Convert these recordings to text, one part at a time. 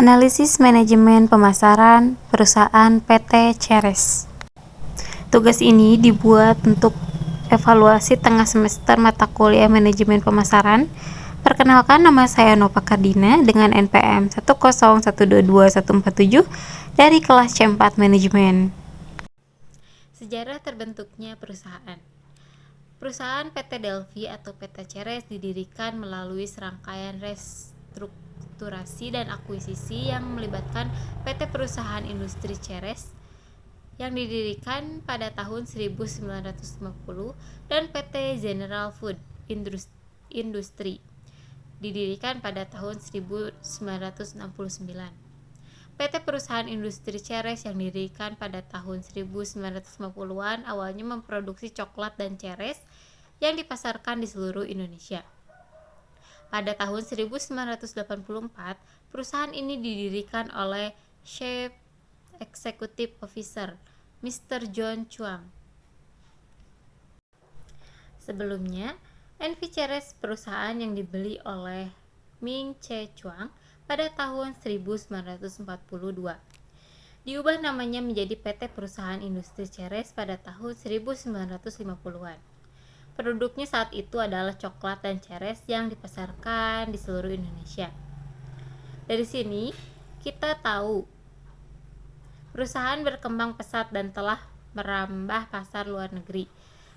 Analisis Manajemen Pemasaran Perusahaan PT Ceres. Tugas ini dibuat untuk evaluasi tengah semester mata kuliah Manajemen Pemasaran. Perkenalkan, nama saya Nova Kardina dengan NPM 1012247 dari kelas C4 Manajemen. Sejarah terbentuknya perusahaan. Perusahaan PT Delphi atau PT Ceres didirikan melalui serangkaian restrukturasi dan akuisisi yang melibatkan PT Perusahaan Industri Ceres yang didirikan pada tahun 1950 dan PT General Food Industry didirikan pada tahun 1969. PT Perusahaan Industri Ceres yang didirikan pada tahun 1950-an awalnya memproduksi coklat dan ceres yang dipasarkan di seluruh Indonesia. Pada tahun 1984, perusahaan ini didirikan oleh Chief Executive Officer, Mr. John Chuang. Sebelumnya, NV Ceres perusahaan yang dibeli oleh Ming Che Chuang pada tahun 1942. Diubah namanya menjadi PT Perusahaan Industri Ceres pada tahun 1950-an. Produknya saat itu adalah coklat dan ceres yang dipasarkan di seluruh Indonesia. Dari sini, kita tahu perusahaan berkembang pesat dan telah merambah pasar luar negeri.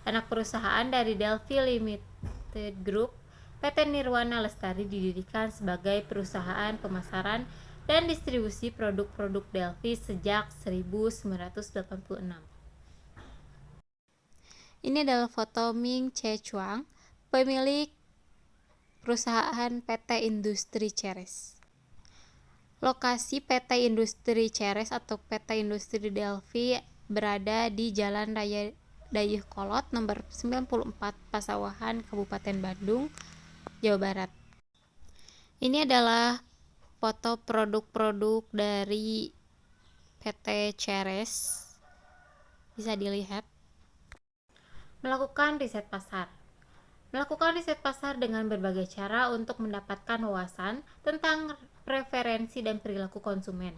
Anak perusahaan dari Delphi Limited Group, PT Nirwana Lestari didirikan sebagai perusahaan pemasaran dan distribusi produk-produk Delphi sejak 1986. Ini adalah foto Ming Che Chuang, pemilik perusahaan PT Industri Ceres. Lokasi PT Industri Ceres atau PT Industri Delphi berada di Jalan Raya Dayeuhkolot nomor 94 Pasawahan, Kabupaten Bandung, Jawa Barat. Ini adalah foto produk-produk dari PT Ceres. Bisa dilihat. Melakukan riset pasar. Melakukan riset pasar dengan berbagai cara untuk mendapatkan wawasan tentang preferensi dan perilaku konsumen.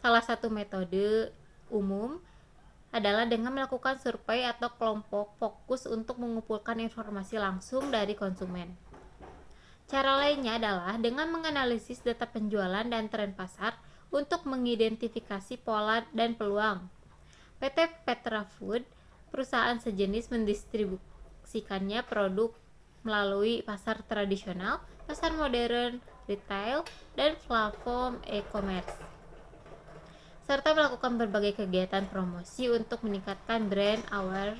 Salah satu metode umum adalah dengan melakukan survei atau kelompok fokus untuk mengumpulkan informasi langsung dari konsumen. Cara lainnya adalah dengan menganalisis data penjualan dan tren pasar untuk mengidentifikasi pola dan peluang. PT Petra Food, perusahaan sejenis, mendistribusikannya produk melalui pasar tradisional, pasar modern, retail, dan platform e-commerce, serta melakukan berbagai kegiatan promosi untuk meningkatkan brand aware.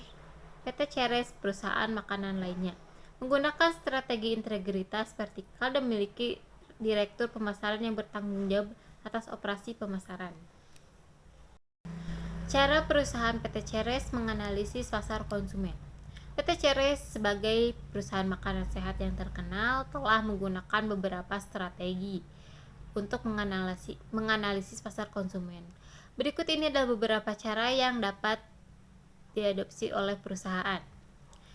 PT Ceres, perusahaan makanan lainnya, menggunakan strategi integritas vertikal dan memiliki direktur pemasaran yang bertanggung jawab atas operasi pemasaran. Cara perusahaan PT Ceres menganalisis pasar konsumen. PT Ceres sebagai perusahaan makanan sehat yang terkenal telah menggunakan beberapa strategi untuk menganalisis pasar konsumen. Berikut ini adalah beberapa cara yang dapat diadopsi oleh perusahaan.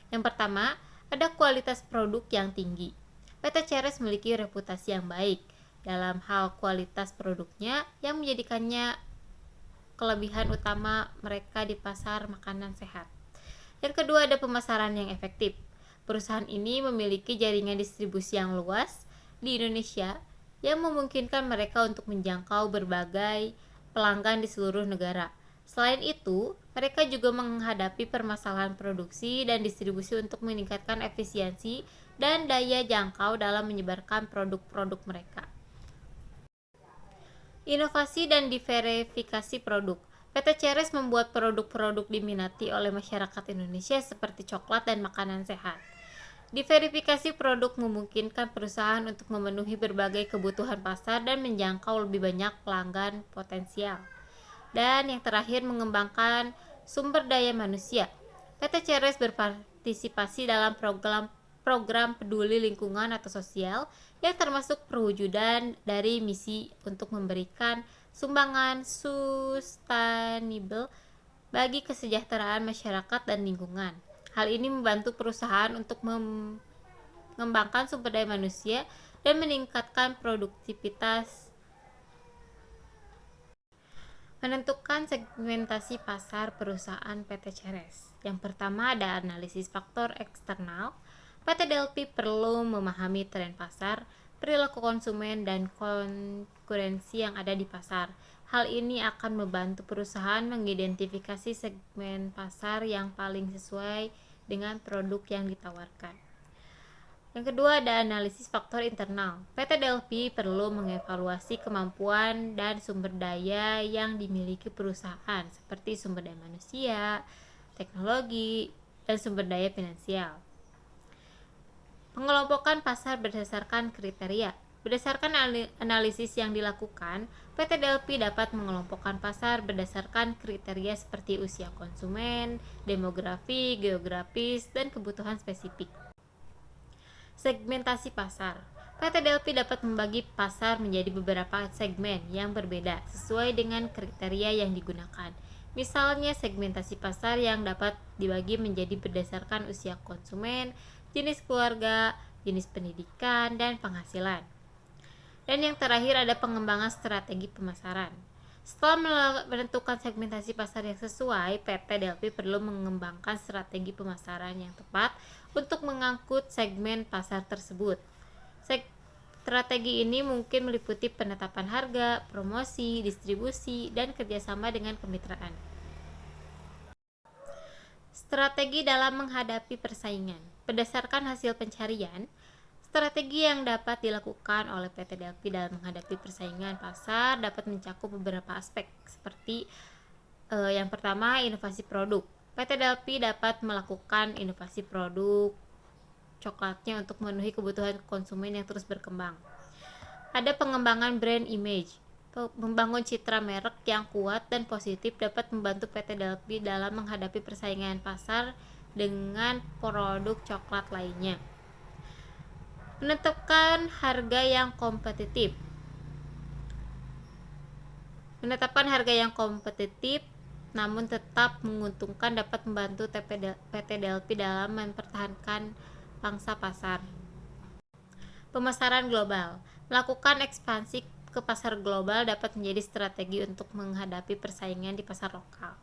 Yang pertama, ada kualitas produk yang tinggi. PT Ceres memiliki reputasi yang baik dalam hal kualitas produknya yang menjadikannya kelebihan utama mereka di pasar makanan sehat. Yang kedua, ada pemasaran yang efektif. Perusahaan ini memiliki jaringan distribusi yang luas di Indonesia yang memungkinkan mereka untuk menjangkau berbagai pelanggan di seluruh negara. Selain itu, mereka juga menghadapi permasalahan produksi dan distribusi untuk meningkatkan efisiensi dan daya jangkau dalam menyebarkan produk-produk mereka. Inovasi dan diverifikasi produk. PT Ceres membuat produk-produk diminati oleh masyarakat Indonesia seperti coklat dan makanan sehat. Diverifikasi produk memungkinkan perusahaan untuk memenuhi berbagai kebutuhan pasar dan menjangkau lebih banyak pelanggan potensial. Dan yang terakhir, mengembangkan sumber daya manusia. PT Ceres berpartisipasi dalam program peduli lingkungan atau sosial yang termasuk perwujudan dari misi untuk memberikan sumbangan sustainable bagi kesejahteraan masyarakat dan lingkungan. Hal ini membantu perusahaan untuk mengembangkan sumber daya manusia dan meningkatkan produktivitas Menentukan segmentasi pasar perusahaan PT Ceres. Yang pertama ada analisis faktor eksternal. PT Delpi perlu memahami tren pasar, perilaku konsumen, dan konkurensi yang ada di pasar. Hal ini akan membantu perusahaan mengidentifikasi segmen pasar yang paling sesuai dengan produk yang ditawarkan. Yang kedua ada analisis faktor internal. PT Delpi perlu mengevaluasi kemampuan dan sumber daya yang dimiliki perusahaan seperti sumber daya manusia, teknologi, dan sumber daya finansial. Pengelompokan pasar berdasarkan kriteria. Berdasarkan analisis yang dilakukan, PT Delpi dapat mengelompokkan pasar berdasarkan kriteria seperti usia konsumen, demografi, geografis, dan kebutuhan spesifik. Segmentasi pasar. PT Delpi dapat membagi pasar menjadi beberapa segmen yang berbeda sesuai dengan kriteria yang digunakan. Misalnya segmentasi pasar yang dapat dibagi menjadi berdasarkan usia konsumen, jenis keluarga, jenis pendidikan, dan penghasilan. Dan yang terakhir ada pengembangan strategi pemasaran. Setelah menentukan segmentasi pasar yang sesuai, PT Delpi perlu mengembangkan strategi pemasaran yang tepat untuk mengangkut segmen pasar tersebut. Strategi ini mungkin meliputi penetapan harga, promosi, distribusi, dan kerjasama dengan kemitraan. Strategi dalam menghadapi persaingan. Berdasarkan hasil pencarian, strategi yang dapat dilakukan oleh PT Delpi dalam menghadapi persaingan pasar dapat mencakup beberapa aspek seperti yang pertama, inovasi produk. PT Delpi dapat melakukan inovasi produk coklatnya untuk memenuhi kebutuhan konsumen yang terus berkembang. Ada pengembangan brand image. Membangun citra merek yang kuat dan positif dapat membantu PT Delpi dalam menghadapi persaingan pasar dengan produk coklat lainnya. Menetapkan harga yang kompetitif. Menetapkan harga yang kompetitif namun tetap menguntungkan dapat membantu PT Delpi dalam mempertahankan pangsa pasar. Pemasaran global. Melakukan ekspansi ke pasar global dapat menjadi strategi untuk menghadapi persaingan di pasar lokal.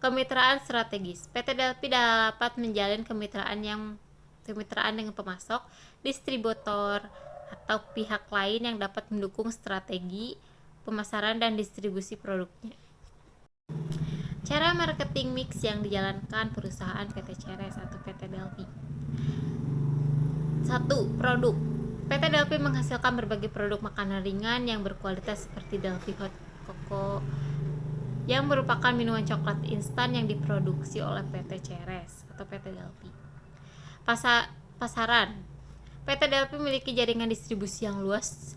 Kemitraan strategis. PT Delpi dapat menjalin kemitraan dengan pemasok, distributor, atau pihak lain yang dapat mendukung strategi pemasaran dan distribusi produknya. Cara marketing mix yang dijalankan perusahaan PT Ceres atau PT Delpi. 1. Produk. PT Delpi menghasilkan berbagai produk makanan ringan yang berkualitas seperti Delpi Hot Coco yang merupakan minuman coklat instan yang diproduksi oleh PT Ceres atau PT Delpi. Pasaran. PT Delpi memiliki jaringan distribusi yang luas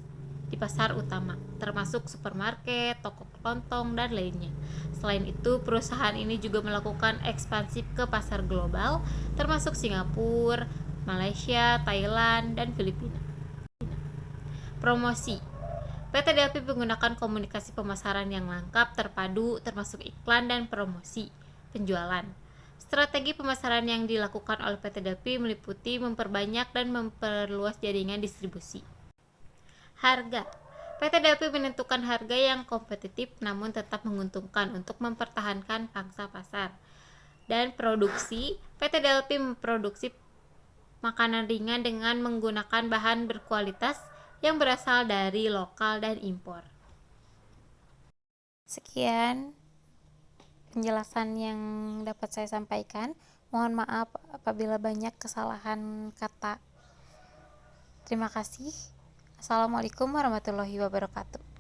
di pasar utama, termasuk supermarket, toko kelontong, dan lainnya. Selain itu, perusahaan ini juga melakukan ekspansi ke pasar global, termasuk Singapura, Malaysia, Thailand, dan Filipina. Promosi. PT Delpi menggunakan komunikasi pemasaran yang lengkap terpadu, termasuk iklan dan promosi penjualan. Strategi pemasaran yang dilakukan oleh PT Delpi meliputi memperbanyak dan memperluas jaringan distribusi. Harga. PT Delpi menentukan harga yang kompetitif namun tetap menguntungkan untuk mempertahankan pangsa pasar. Dan produksi, PT Delpi memproduksi makanan ringan dengan menggunakan bahan berkualitas yang berasal dari lokal dan impor. Sekian penjelasan yang dapat saya sampaikan. Mohon maaf apabila banyak kesalahan kata. Terima kasih. Assalamualaikum warahmatullahi wabarakatuh.